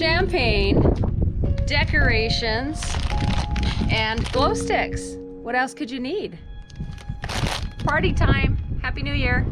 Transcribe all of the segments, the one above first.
champagne, decorations, and glow sticks. What else could you need? Party time. Happy New Year.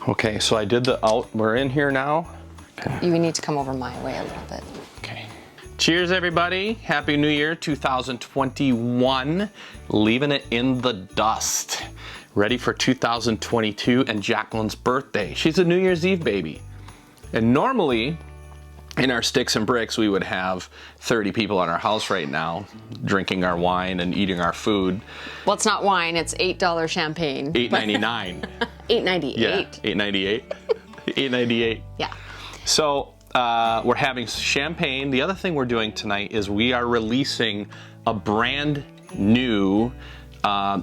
Okay, so I did the we're in here now. Okay. You need to come over my way a little bit. Okay. Cheers, everybody. Happy New Year 2021. Leaving it in the dust. Ready for 2022 and Jacqueline's birthday. She's a New Year's Eve baby. And normally, in our Sticks and Bricks, we would have 30 people in our house right now, drinking our wine and eating our food. Well, it's not wine, it's $8 champagne. $8.99. $8.98. Yeah, $8.98. $8.98. Yeah. So we're having champagne. The other thing we're doing tonight is we are releasing a brand new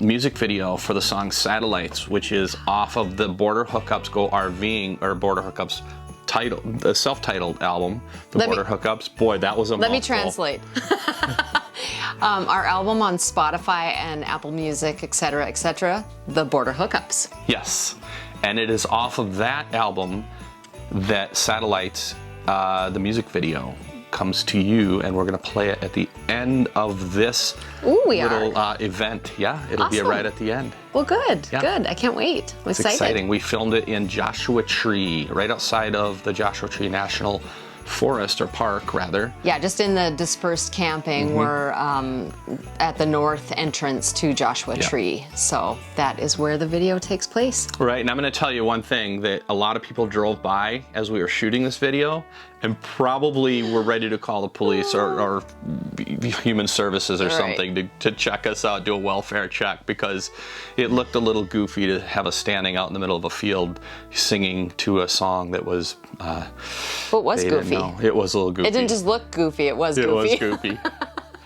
music video for the song Satellites, which is off of the Border Hookups Go RVing, or Border Hookups title, the self-titled album, Border Hookups. Boy, that was a mouthful. Let me translate. Our album on Spotify and Apple Music, etc., the Border Hookups. Yes, and it is off of that album that Satellites, the music video, comes to you, and we're gonna play it at the end of this little event. Yeah, it'll be right at the end. Well, good, good. I can't wait. I'm excited. Exciting. We filmed it in Joshua Tree, right outside of the Joshua Tree National Forest, or park rather. Yeah, just in the dispersed camping. We're at the north entrance to Joshua Tree. So that is where the video takes place. Right, and I'm gonna tell you one thing that a lot of people drove by as we were shooting this video and probably were ready to call the police or human services or something to check us out, do a welfare check, because it looked a little goofy to have us standing out in the middle of a field singing to a song that was Well, it was goofy. It was a little goofy. It didn't just look goofy, it was goofy. It was goofy.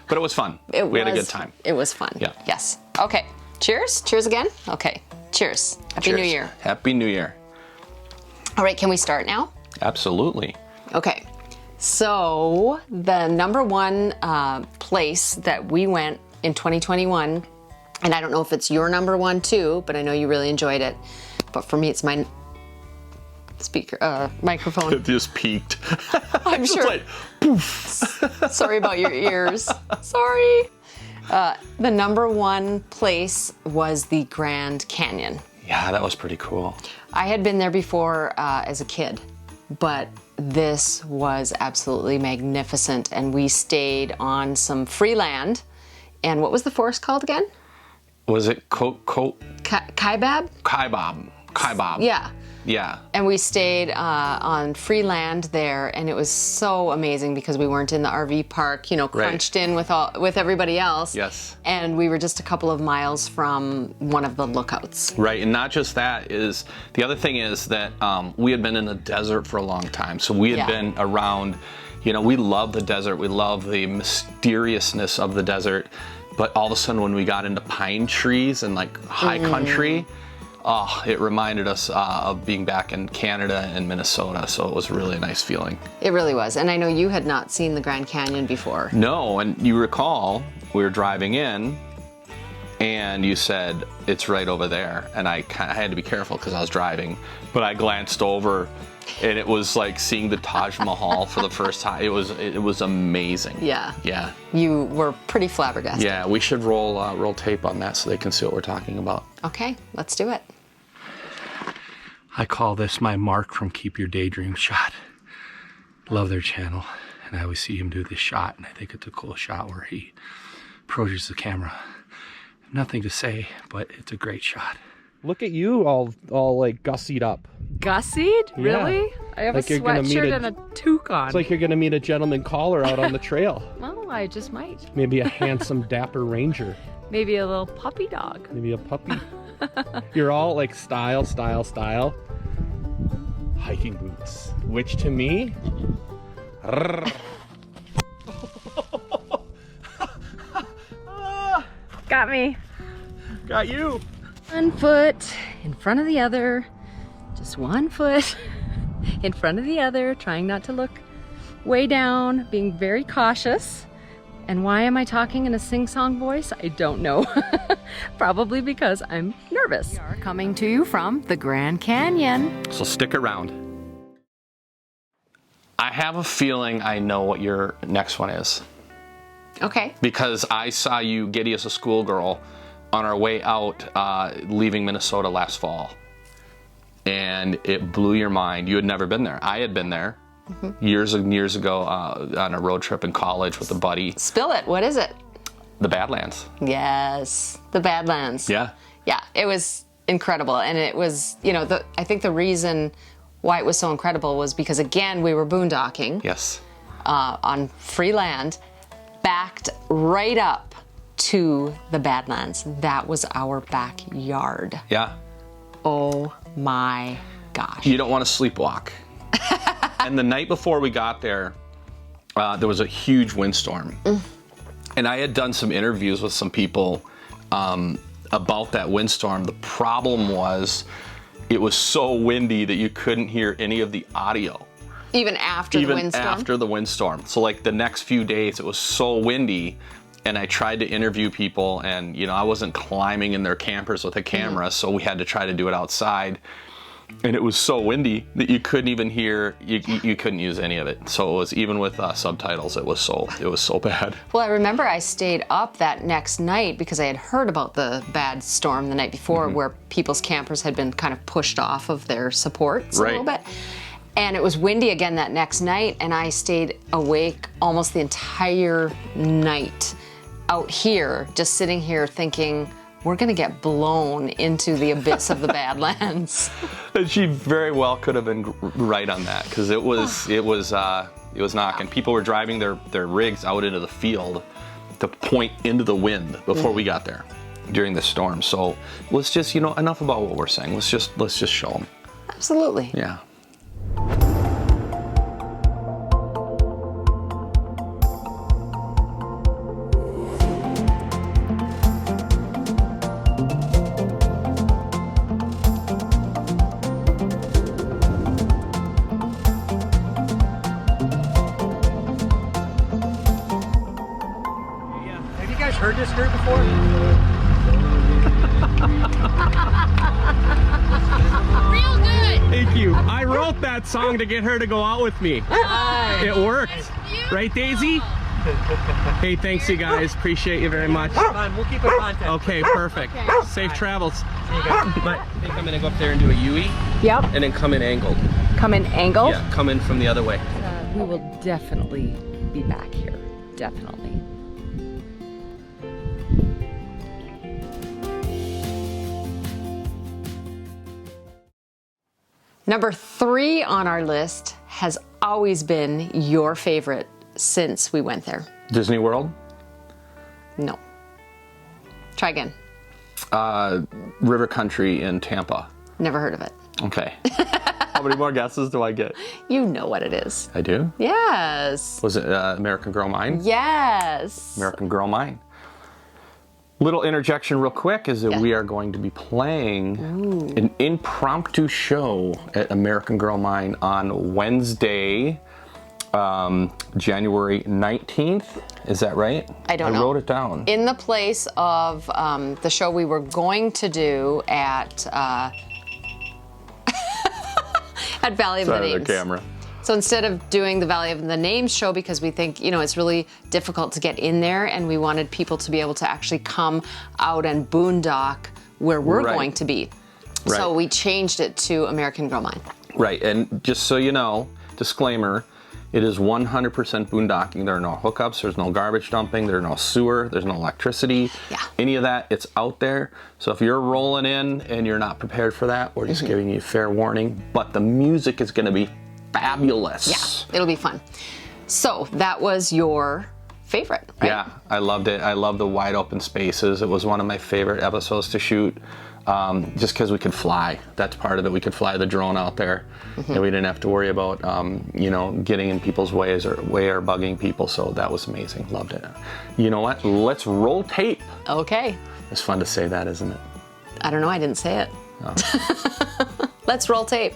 But it was fun. We had a good time. It was fun. Yeah. Yes. Okay. Cheers. Cheers again. Okay. Cheers. Happy New Year. Happy New Year. All right, can we start now? Absolutely. Okay. So the number one place that we went in 2021, and I don't know if it's your number one too, but I know you really enjoyed it. But for me, it's my microphone. It just peaked. I'm sure. Like, poof. Sorry about your ears. Sorry. The number one place was the Grand Canyon. Yeah, that was pretty cool. I had been there before as a kid, but this was absolutely magnificent. And we stayed on some free land. And what was the forest called again? Was it Kaibab? Kaibab. Yeah. Yeah. And we stayed on free land there, and it was so amazing because we weren't in the RV park, you know, crunched in with everybody else. Yes. And we were just a couple of miles from one of the lookouts. Right, and not just that, is the other thing is that we had been in the desert for a long time, so we had been around, you know, we love the desert, we love the mysteriousness of the desert, but all of a sudden when we got into pine trees and like high country, it reminded us of being back in Canada and Minnesota, so it was really a nice feeling. It really was, and I know you had not seen the Grand Canyon before. No, and you recall, we were driving in, and you said, it's right over there, and I had to be careful because I was driving, but I glanced over, and it was like seeing the Taj Mahal for the first time. It was amazing. Yeah. Yeah. You were pretty flabbergasted. Yeah, we should roll tape on that so they can see what we're talking about. Okay, let's do it. I call this my Mark from Keep Your Daydream shot. Love their channel, and I always see him do this shot, and I think it's a cool shot where he approaches the camera. Nothing to say, but it's a great shot. Look at you all like gussied up. Gussied? Yeah. Really? I have Like a you're gonna meet sweatshirt and a toque on. It's like you're gonna meet a gentleman caller out on the trail. Well, I just might. Maybe a handsome, dapper ranger. Maybe a little puppy dog. Maybe a puppy. You're all like style. Hiking boots, which to me, Got me. got you. One foot in front of the other. Just one foot in front of the other, trying not to look way down, being very cautious. And why am I talking in a sing-song voice? I don't know. Probably because I'm nervous. We are coming to you from the Grand Canyon. So stick around. I have a feeling I know what your next one is. Okay. Because I saw you giddy as a schoolgirl on our way out leaving Minnesota last fall. And it blew your mind. You had never been there. I had been there years and years ago on a road trip in college with a buddy. Spill it. What is it? The Badlands. Yes, the Badlands. Yeah. Yeah, it was incredible. And it was, you know, I think the reason why it was so incredible was because, again, we were boondocking Yes. on free land, backed right up to the Badlands. That was our backyard. Yeah. Oh my gosh. You don't want to sleepwalk. And the night before we got there, there was a huge windstorm. And I had done some interviews with some people about that windstorm. The problem was it was so windy that you couldn't hear any of the audio. Even after the windstorm? Even after the windstorm. So like the next few days, it was so windy. And I tried to interview people, and you know, I wasn't climbing in their campers with a camera, so we had to try to do it outside. And it was so windy that you couldn't even hear, you couldn't use any of it. So it was, even with subtitles, it was so bad. Well, I remember I stayed up that next night because I had heard about the bad storm the night before, where people's campers had been kind of pushed off of their supports a little bit. And it was windy again that next night, and I stayed awake almost the entire night out here, just sitting here thinking, we're gonna get blown into the abyss of the Badlands. And she very well could have been right on that, because it was knocking. People were driving their rigs out into the field to point into the wind before we got there during the storm. So let's just, you know, enough about what we're saying. Let's just show them. Absolutely. Yeah. Have you guys heard this skirt before? Real good! Thank you. I wrote that song to get her to go out with me. It worked. Right, Daisy? Hey, thanks you guys. Appreciate you very much. We'll keep in contact. Okay, perfect. Safe travels. But I think I'm gonna go up there and do a U-E Yep. and then come in angled. Come in angle. Yeah, come in from the other way. We will definitely be back here. Definitely. Number 3 on our list has always been your favorite since we went there. Disney World? No. Try again. River Country in Tampa. Never heard of it. Okay. How many more guesses do I get? You know what it is. I do? Yes. Was it American Girl Mine? Yes. American Girl Mine. Little interjection real quick is that we are going to be playing an impromptu show at American Girl Mine on Wednesday, January 19th. Is that right? I don't know. I wrote it down. In the place of the show we were going to do at at Valley of the Sorry, Names. the camera. So instead of doing the Valley of the Names show, because we think, you know, it's really difficult to get in there, and we wanted people to be able to actually come out and boondock where we're going to be. So Right. we changed it to American Girl Mine. Right, and just so you know, disclaimer, It is 100% boondocking. There are no hookups, there's no garbage dumping, there's no sewer, there's no electricity, any of that, it's out there. So if you're rolling in and you're not prepared for that, we're just giving you fair warning, but the music is gonna be fabulous. Yeah, it'll be fun. So that was your favorite, right? Yeah, I loved it. I love the wide open spaces. It was one of my favorite episodes to shoot. Just because we could fly. That's part of it. We could fly the drone out there, and we didn't have to worry about, getting in people's ways or bugging people. So that was amazing. Loved it. You know what? Let's roll tape. Okay. It's fun to say that, isn't it? I don't know. I didn't say it. Oh. Let's roll tape.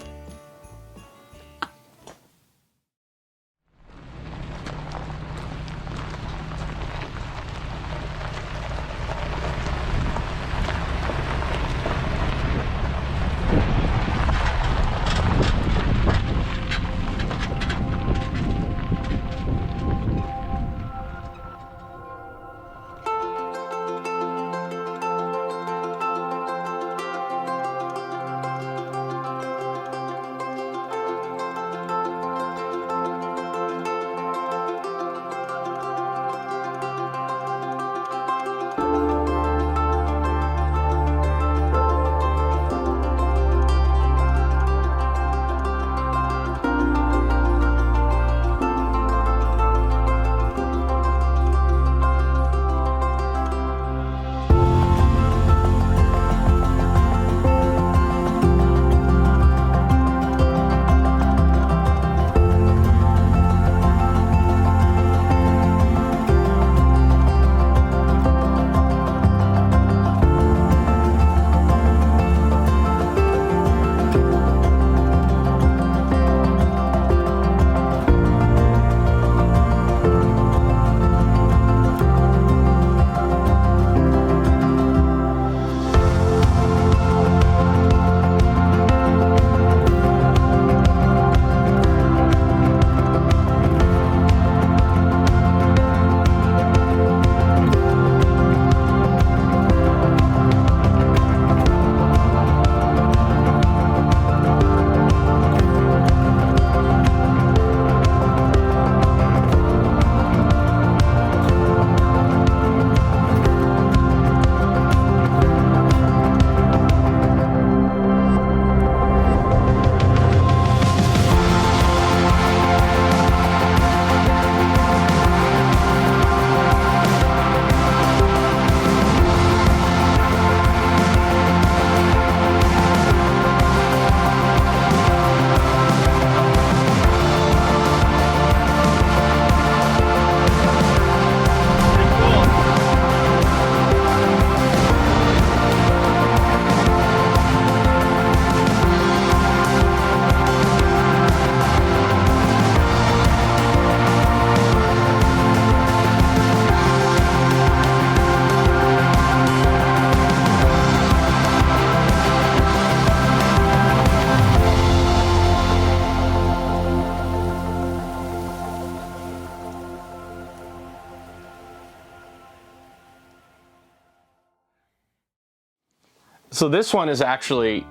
So this one is actually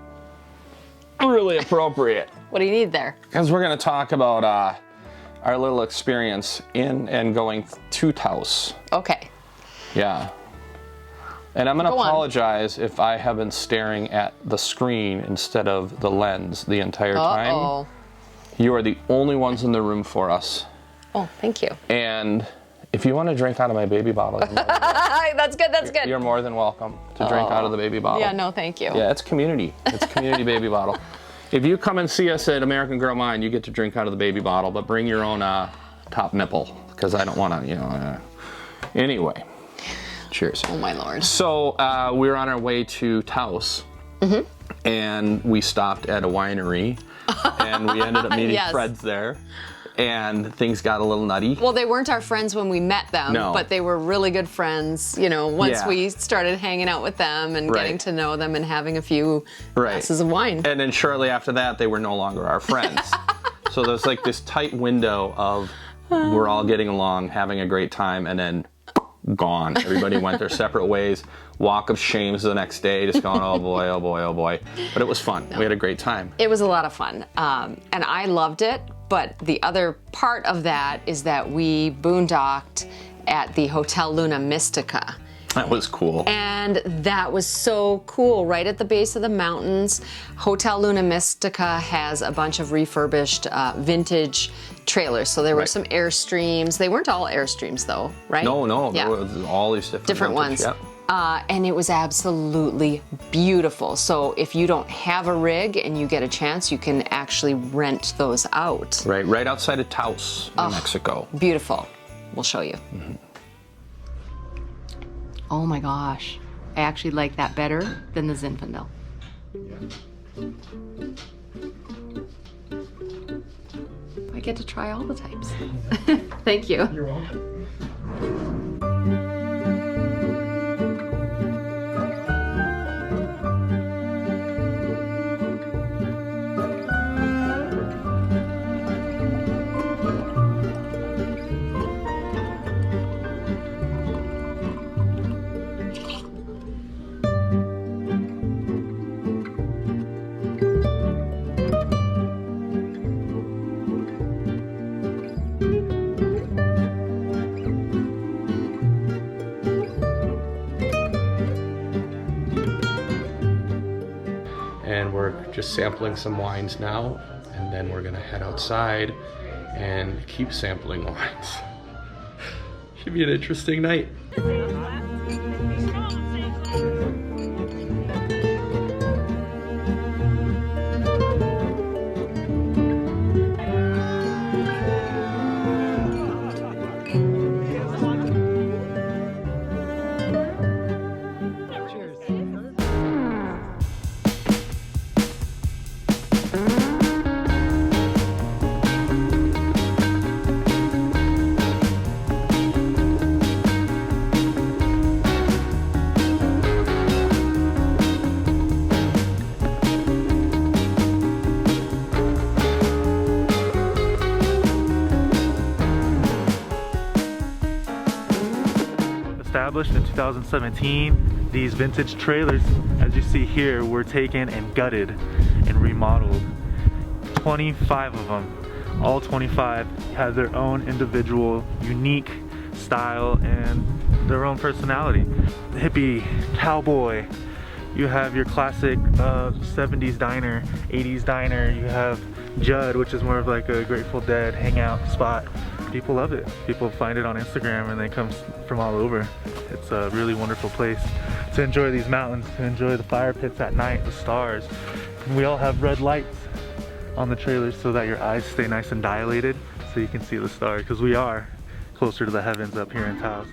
really appropriate. What do you need there? Because we're going to talk about our little experience in and going to Taos. Okay. Yeah. And I'm going to apologize if I have been staring at the screen instead of the lens the entire time. You are the only ones in the room for us. Oh, thank you. And if you want to drink out of my baby bottle, that's good, that's good. You're more than welcome to drink out of the baby bottle. Yeah, no, thank you. Yeah, it's community. It's a community baby bottle. If you come and see us at American Girl Mine, you get to drink out of the baby bottle, but bring your own top nipple, because I don't want to, Anyway, cheers. Oh, my Lord. So we're on our way to Taos, and we stopped at a winery, and we ended up meeting friends there. And things got a little nutty. Well, they weren't our friends when we met them, but they were really good friends, once we started hanging out with them and getting to know them and having a few glasses of wine. And then shortly after that, they were no longer our friends. So there's like this tight window of we're all getting along, having a great time, and then gone. Everybody went their separate ways. Walk of shames the next day, just going, oh boy, oh boy, oh boy. But it was fun. We had a great time. It was a lot of fun. And I loved it. But the other part of that is that we boondocked at the Hotel Luna Mystica. That was cool. And that was so cool, right at the base of the mountains. Hotel Luna Mystica has a bunch of refurbished vintage trailers. So there were some Airstreams. They weren't all Airstreams though, right? No, there was all these different ones. Yep. And it was absolutely beautiful. So if you don't have a rig and you get a chance, you can actually rent those out. Right outside of Taos, New Mexico. Beautiful. We'll show you. Mm-hmm. Oh my gosh. I actually like that better than the Zinfandel. I get to try all the types. Thank you. You're welcome. And we're just sampling some wines now, and then we're gonna head outside and keep sampling wines. Should be an interesting night. Established in 2017, these vintage trailers, as you see here, were taken and gutted and remodeled. 25 of them, all 25 have their own individual, unique style and their own personality. The hippie, cowboy, you have your classic 70s diner, 80s diner, you have Judd, which is more of like a Grateful Dead hangout spot. People love it. People find it on Instagram and they come from all over. It's a really wonderful place to enjoy these mountains, to enjoy the fire pits at night, the stars. And we all have red lights on the trailers so that your eyes stay nice and dilated so you can see the stars, because we are closer to the heavens up here in Taos.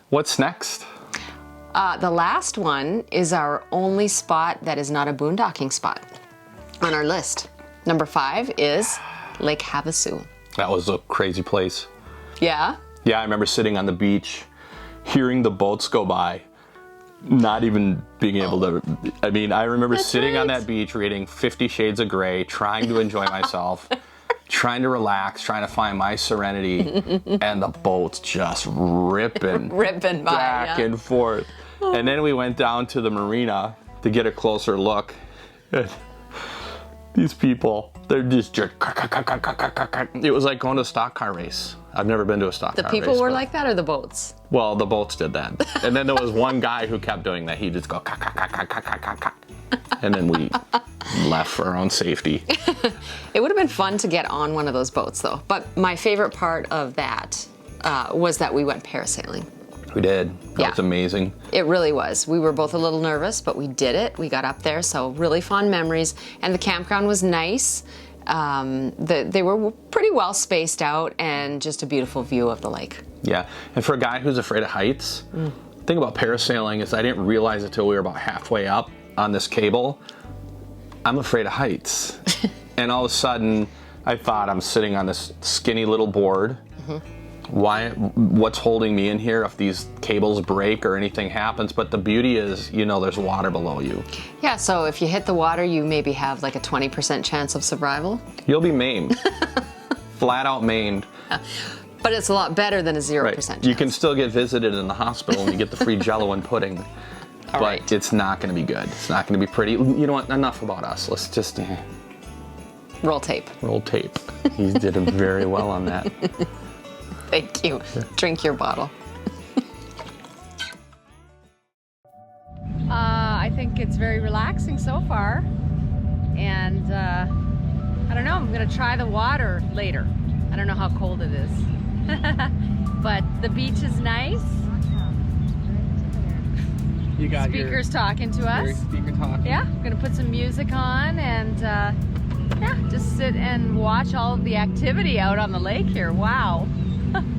What's next? The last one is our only spot that is not a boondocking spot on our list. Number 5 is Lake Havasu. That was a crazy place. Yeah? Yeah, I remember sitting on the beach, hearing the boats go by, not even being able to, I mean, I remember sitting on that beach reading 50 Shades of Grey, trying to enjoy myself, trying to relax, trying to find my serenity, and the boats just ripping Ripping by, back and forth. And then we went down to the marina to get a closer look. These people, they're just it was like going to a stock car race. I've never been to a stock car race. The people were like that, or the boats? Well, the boats did that. And then there was one guy who kept doing that. He'd just go and then we left for our own safety. It would have been fun to get on one of those boats though. But my favorite part of that was that we went parasailing. We did. That was amazing. It really was. We were both a little nervous, but we did it. We got up there, so really fun memories. And the campground was nice. They were pretty well spaced out and just a beautiful view of the lake. Yeah, and for a guy who's afraid of heights, the thing about parasailing is I didn't realize it till we were about halfway up on this cable. I'm afraid of heights. And all of a sudden, I thought I'm sitting on this skinny little board. What's holding me in here if these cables break or anything happens? But the beauty is, you know, there's water below you. Yeah, so if you hit the water, you maybe have like a 20% chance of survival. You'll be maimed. Flat out maimed. But it's a lot better than a 0% chance. You can still get visited in the hospital and you get the free Jello and pudding. But right. It's not going to be good. It's not going to be pretty. You know what? Enough about us. Let's just roll tape. Roll tape. He did very well on that. Thank you. Drink your bottle. I think it's very relaxing so far. And I don't know, I'm gonna try the water later. I don't know how cold it is. But the beach is nice. You got speakers talking to us. Speaker talking. Yeah, I'm gonna put some music on and yeah, just sit and watch all of the activity out on the lake here. Wow,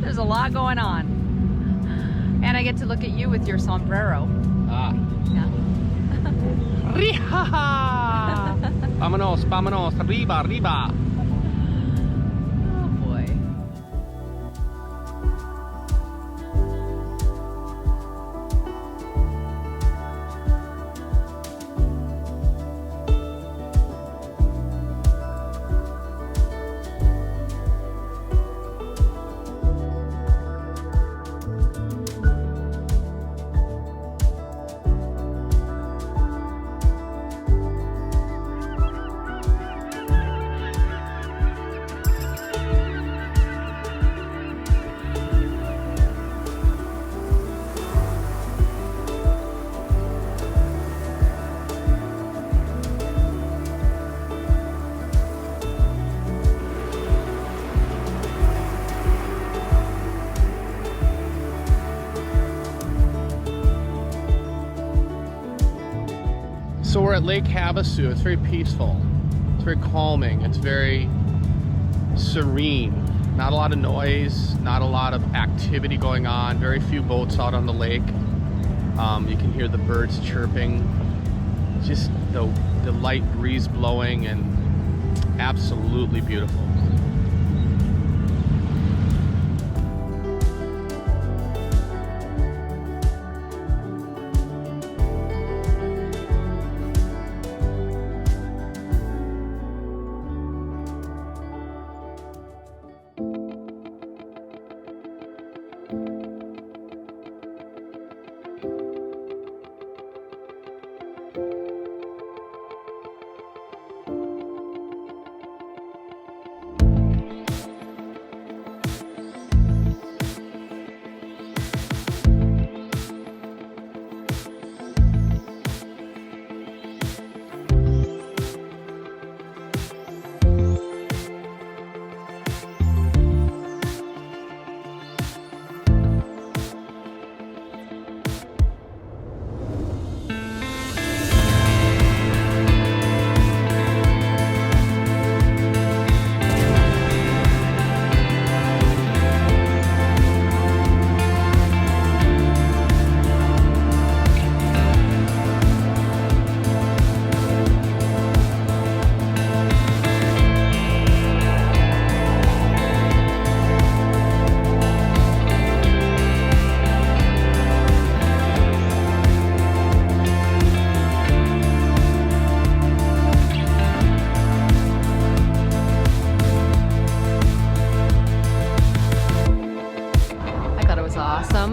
there's a lot going on. And I get to look at you with your sombrero. Ah. Yeah. Riha! Vámonos, vámonos, arriba, arriba. Oh boy. So we're at Lake Havasu. It's very peaceful. It's very calming. It's very serene. Not a lot of noise, not a lot of activity going on. Very few boats out on the lake. You can hear the birds chirping. Just the light breeze blowing and absolutely beautiful.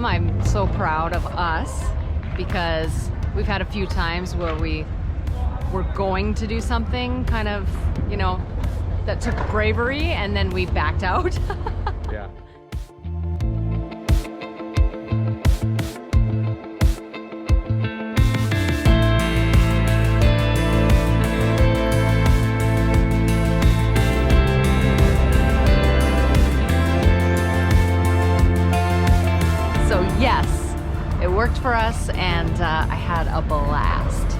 I'm so proud of us because we've had a few times where we were going to do something kind of, you know, that took bravery and then we backed out. Yeah. So yes, it worked for us and I had a blast.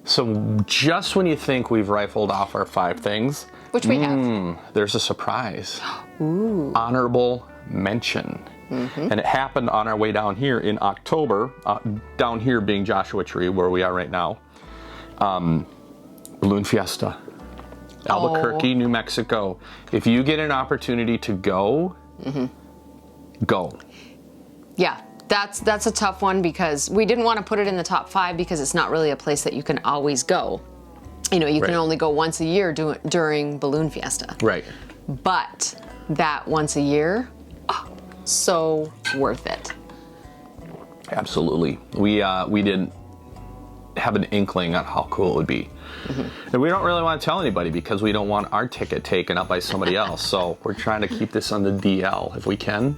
So just when you think we've rifled off our 5 things, which we have, there's a surprise. Ooh. Honorable mention. And it happened on our way down here in October, down here being Joshua Tree, where we are right now. Balloon Fiesta, Albuquerque, New Mexico. If you get an opportunity to go, go. Yeah, that's a tough one because we didn't want to put it in the top 5 because it's not really a place that you can always go. You know, you can only go once a year during Balloon Fiesta. Right. But that once a year, so worth it. Absolutely. We didn't have an inkling on how cool it would be. And we don't really want to tell anybody because we don't want our ticket taken up by somebody else. So we're trying to keep this on the DL if we can.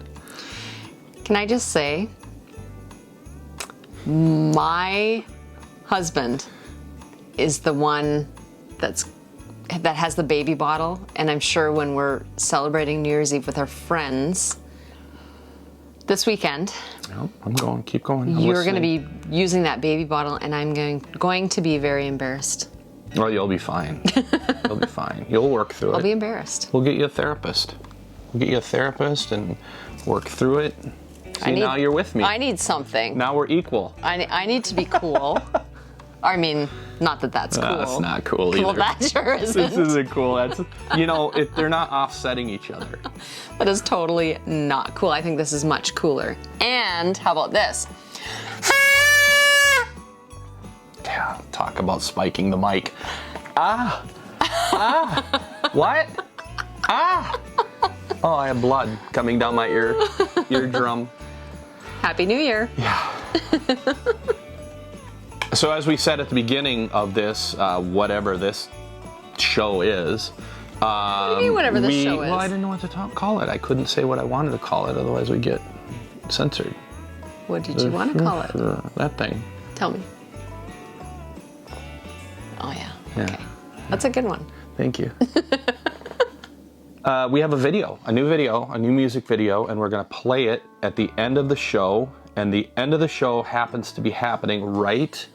Can I just say, my husband is the one that has the baby bottle, and I'm sure when we're celebrating New Year's Eve with our friends this weekend, No, I'm going. Keep going. you're going to be using that baby bottle, and I'm going to be very embarrassed. Oh, you'll be fine. You'll be fine. You'll work through it. I'll be embarrassed. We'll get you a therapist. We'll get you a therapist and work through it. See, now you're with me. I need something. Now we're equal. I need to be cool. I mean, not that that's cool. That's not cool either. Well, that sure isn't. This isn't cool. That's, if they're not offsetting each other. That is totally not cool. I think this is much cooler. And how about this? Yeah, talk about spiking the mic. What? Oh, I have blood coming down my eardrum. Happy New Year. Yeah. So as we said at the beginning of this, whatever this show is. What do you mean whatever this show is? Well, I didn't know what to call it. I couldn't say what I wanted to call it, otherwise we'd get censored. What did you want to call it? That thing. Tell me. Oh, yeah. Yeah. Okay. That's a good one. Thank you. We have a new music video, and we're going to play it at the end of the show. And the end of the show happens to be happening right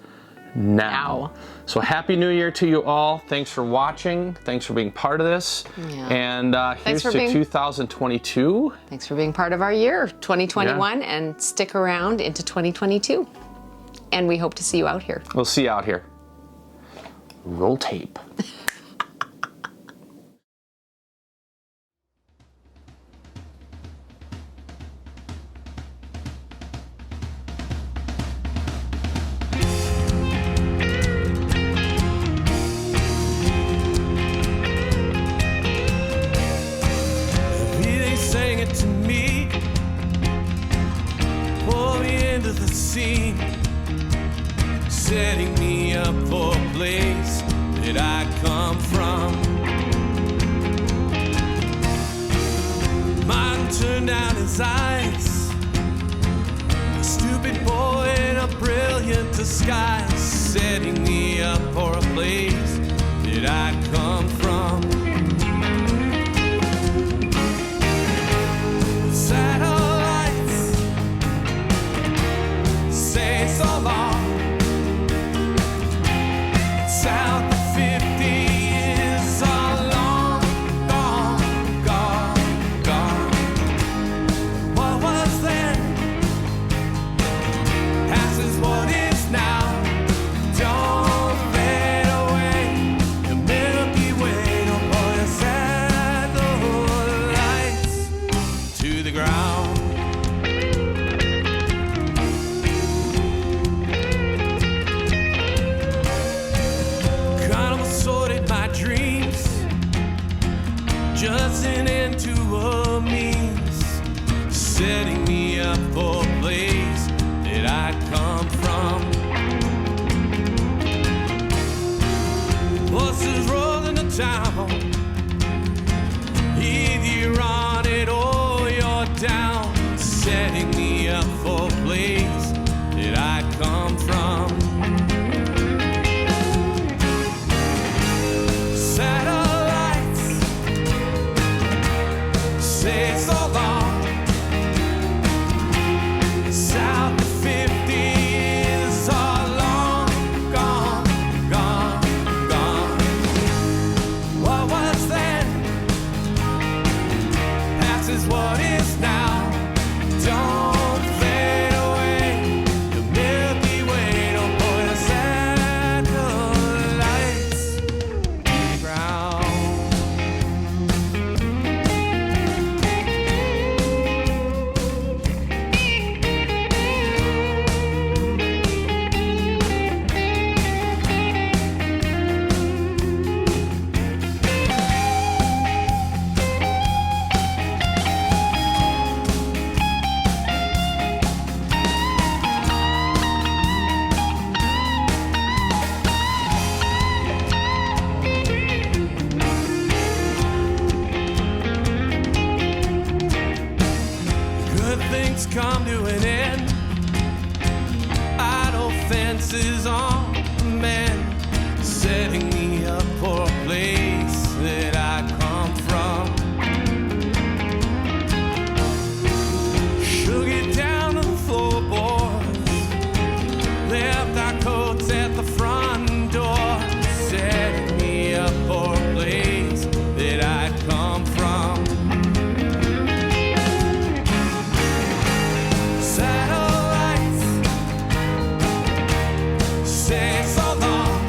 now. So Happy New Year to you all. Thanks for watching. Thanks for being part of this. Yeah. And here's to 2022. Thanks for being part of our year, 2021, and stick around into 2022. And we hope to see you out here. We'll see you out here. Roll tape. Setting me up for a place that I come from. Mine turned down his eyes, a stupid boy in a brilliant disguise, setting me up for a place that I come from. Satellites say so long. South of 50 is all long gone, gone, gone. What was then passes what is now. Don't fade away. The Milky Way, don't put your satellites to the ground. Just an end to a means, setting me up for a place that I come from. Buses rolling to town, either you're on it or you're down, setting me up for a place that I come from. Say so long. South of 50 is all long gone, gone, gone. What was then things come to an end. Idle fences on men, setting me up for a place that I come from. Shook it down to the floorboards, left our coats at the front door, setting me up for a place that I come from. Satellites say so long.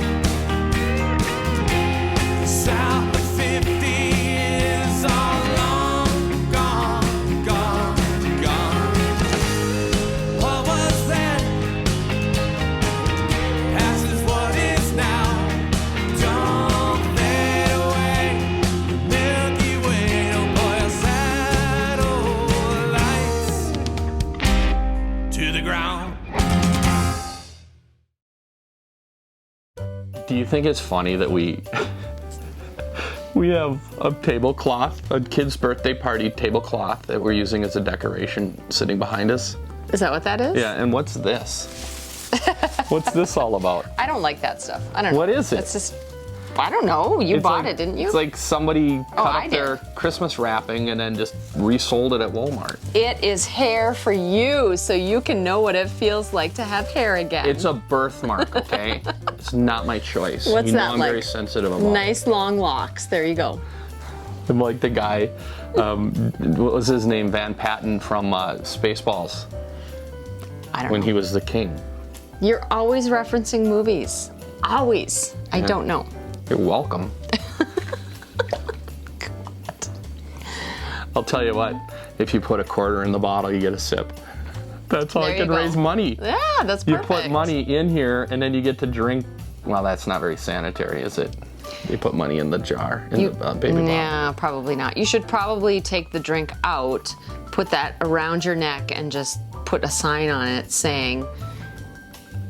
South of 50 is all long gone, gone, gone. What was then? Past is what is now. Don't fade away. The Milky Way, oh boy, satellites to the ground. Do you think it's funny that we have a tablecloth, a kid's birthday party tablecloth that we're using as a decoration sitting behind us? Is that what that is? Yeah, and what's this? What's this all about? I don't like that stuff. I don't know. What is it? It's just, I don't know. You bought it, didn't you? It's like somebody cut I up their Christmas wrapping and then just resold it at Walmart. It is hair for you, so you can know what it feels like to have hair again. It's a birthmark, okay? It's not my choice. What's you know that I'm like? very sensitive about it. Nice long locks. There you go. I'm like the guy, what was his name? Van Patten from Spaceballs, I don't when know. he was the king. You're always referencing movies. Always. I don't know. You're welcome. I'll tell you what, if you put a quarter in the bottle, you get a sip. That's how There I you can go. raise money. Yeah, that's You perfect. put money in here and then you get to drink. Well, that's not very sanitary, is it? You put money in the jar, in the baby bottle. Yeah, probably not. You should probably take the drink out, put that around your neck, and just put a sign on it saying,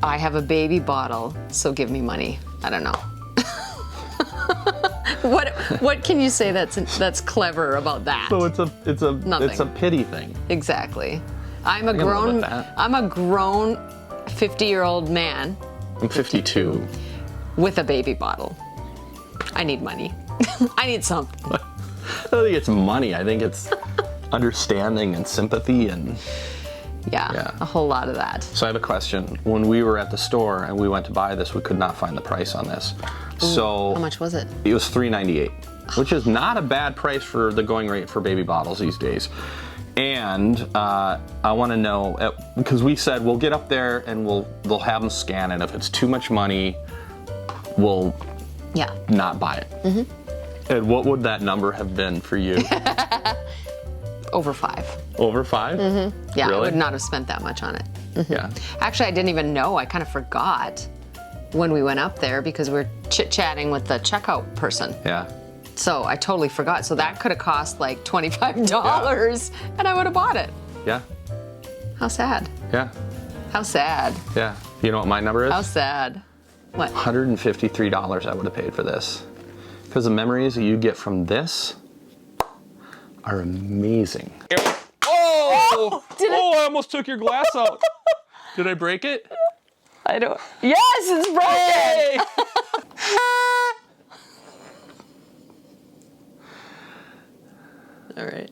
I have a baby bottle, so give me money. I don't know. What can you say that's clever about that? So it's a Nothing. pity thing. Exactly. I'm a can live grown with that. 50-year-old man I'm 52. with a baby bottle. I need money. I need something. I don't think it's money. I think it's understanding and sympathy and. Yeah, a whole lot of that. So I have a question. When we were at the store and we went to buy this, we could not find the price on this. So How much was it? it was $3.98, which is not a bad price for the going rate for baby bottles these days. And I want to know, because we said we'll get up there and they'll have them scan it. If it's too much money, we'll not buy it. Mm-hmm. And what would that number have been for you? Over 5. Over 5? Mm-hmm. Yeah, Really? I would not have spent that much on it. Mm-hmm. Yeah. Actually, I didn't even know. I kind of forgot when we went up there because we were chit-chatting with the checkout person. Yeah. So I totally forgot. So that could have cost like $25 and I would have bought it. Yeah. How sad. Yeah. How sad. Yeah. You know what my number is? How sad. What? $153 I would have paid for this. Because the memories that you get from this are amazing. Oh! I almost took your glass out. Did I break it? I don't. Yes, it's broken! All right.